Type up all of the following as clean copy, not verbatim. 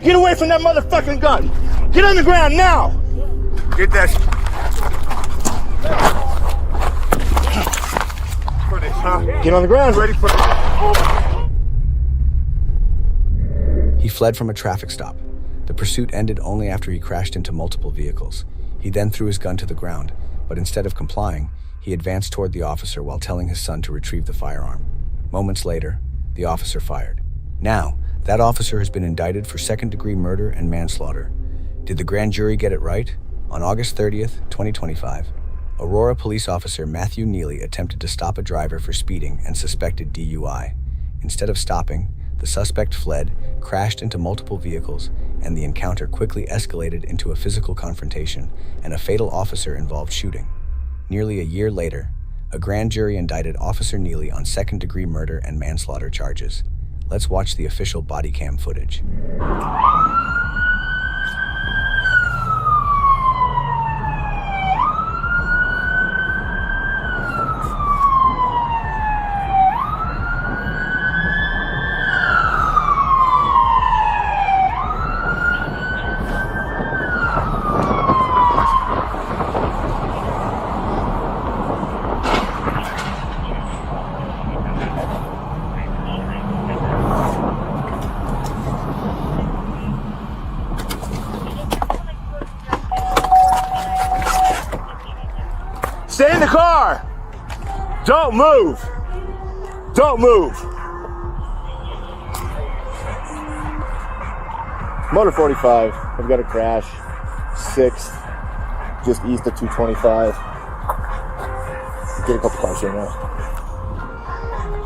Get away from that motherfucking gun. Get on the ground now. Get that for this, huh? Get on the ground. Ready for He fled from a traffic stop. The pursuit ended only after he crashed into multiple vehicles. He then threw his gun to the ground, but instead of complying, he advanced toward the officer while telling his son to retrieve the firearm. Moments later, the officer fired. Now, that officer has been indicted for second-degree murder and manslaughter. Did the grand jury get it right? On August 30th, 2025, Aurora police officer Matthew Neely attempted to stop a driver for speeding and suspected DUI. Instead of stopping, the suspect fled, crashed into multiple vehicles, and the encounter quickly escalated into a physical confrontation and a fatal officer-involved shooting. Nearly a year later, a grand jury indicted Officer Neely on second-degree murder and manslaughter charges. Let's watch the official body cam footage. Stay in the car. Don't move. Don't move. Motor 45. I've got a crash. 6th, just east of 225. Get a couple cars here now.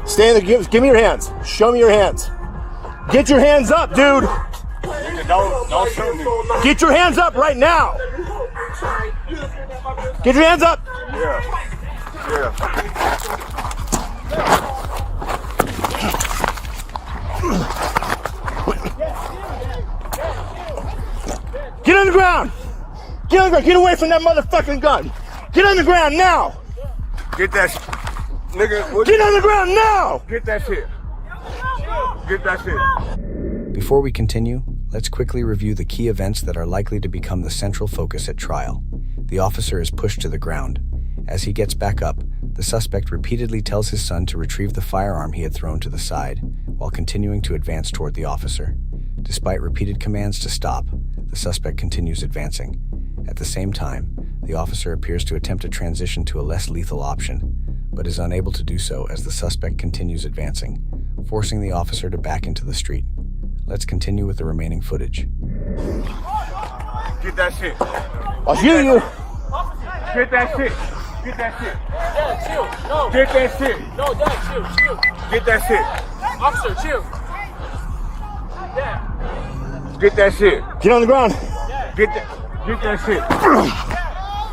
Stay in the. Give me your hands. Show me your hands. Get your hands up, dude. Don't shoot me. Get your hands up right now. Get your hands up. Yeah. Get on the ground. Get on the ground. Get away from that motherfucking gun. Get on the ground now. Get that nigga. Get on the ground now. Get that shit. Get that shit. Before we continue, let's quickly review the key events that are likely to become the central focus at trial. The officer is pushed to the ground. As he gets back up, the suspect repeatedly tells his son to retrieve the firearm he had thrown to the side, while continuing to advance toward the officer. Despite repeated commands to stop, the suspect continues advancing. At the same time, the officer appears to attempt to transition to a less lethal option, but is unable to do so as the suspect continues advancing, forcing the officer to back into the street. Let's continue with the remaining footage. Get that shit. I'll shoot you. Get that shit. Get that shit. Dad, chill. No. Get that shit. No, Dad, chill. Get that shit. Officer, chill. Dad. Get that shit. Get on the ground. Get that shit.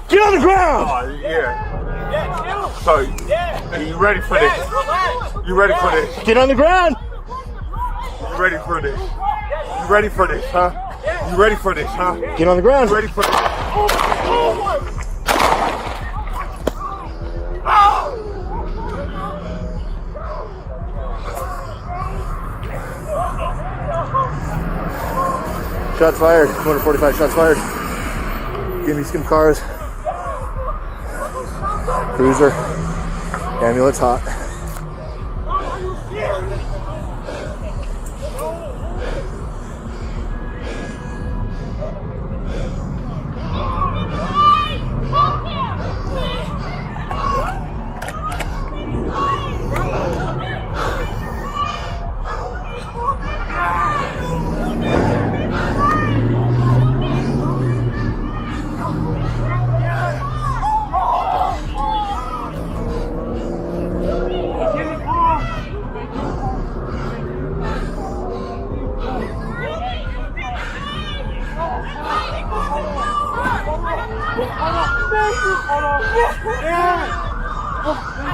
Get on the ground. Oh, yeah. Dad, chill. So, you ready for this? Dad, relax. You ready for this? Get on the ground. You ready for this? You ready for this, huh? You ready for this, huh? Get on the ground. You ready for this? Shots fired. Motor 45. Shots fired. Give me some cars. Cruiser. Ambulance hot.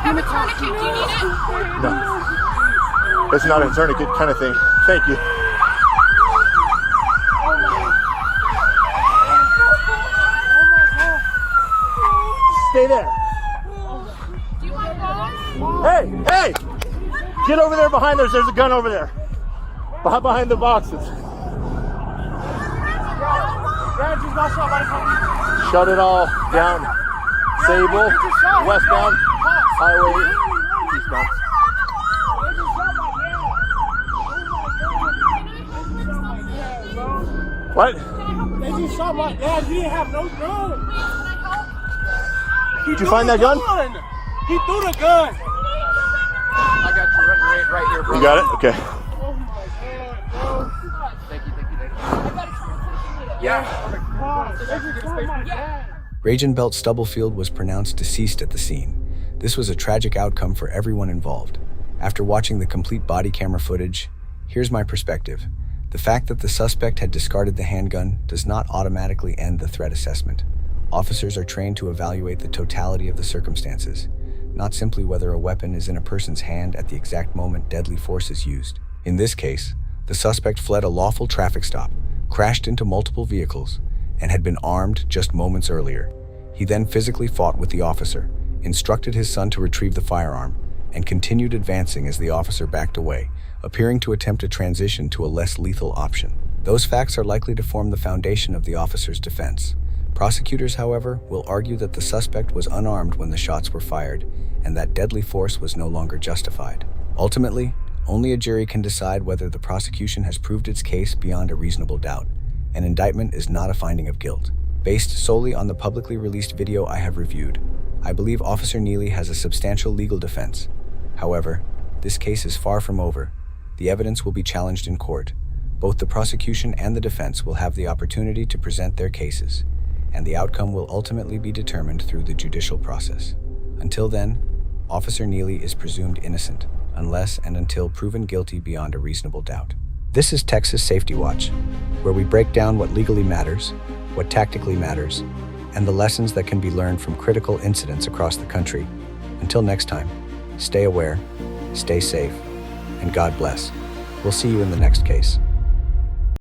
Have a tourniquet. Do you need it? No. It's not a tourniquet kind of thing. Thank you. Stay there. Do you want balls? Hey! Get over there behind us. There's a gun over there. Behind the boxes. Shut it all down. Sable, westbound, highway, eastbound. What? They just shot my dad. He didn't have no gun. Did you find that gun? He threw the gun. I got you right here, bro. You got it? Okay. Oh my God, bro. Thank you. Yeah. They just shot my dad. Rajon Belt-Stubblefield was pronounced deceased at the scene. This was a tragic outcome for everyone involved. After watching the complete body camera footage, here's my perspective. The fact that the suspect had discarded the handgun does not automatically end the threat assessment. Officers are trained to evaluate the totality of the circumstances, not simply whether a weapon is in a person's hand at the exact moment deadly force is used. In this case, the suspect fled a lawful traffic stop, crashed into multiple vehicles, and had been armed just moments earlier. He then physically fought with the officer, instructed his son to retrieve the firearm, and continued advancing as the officer backed away, appearing to attempt a transition to a less lethal option. Those facts are likely to form the foundation of the officer's defense. Prosecutors, however, will argue that the suspect was unarmed when the shots were fired, and that deadly force was no longer justified. Ultimately, only a jury can decide whether the prosecution has proved its case beyond a reasonable doubt. An indictment is not a finding of guilt. Based solely on the publicly released video I have reviewed, I believe Officer Neely has a substantial legal defense. However, this case is far from over. The evidence will be challenged in court. Both the prosecution and the defense will have the opportunity to present their cases, and the outcome will ultimately be determined through the judicial process. Until then, Officer Neely is presumed innocent, unless and until proven guilty beyond a reasonable doubt. This is Texas Safety Watch, where we break down what legally matters, what tactically matters, and the lessons that can be learned from critical incidents across the country. Until next time, stay aware, stay safe, and God bless. We'll see you in the next case.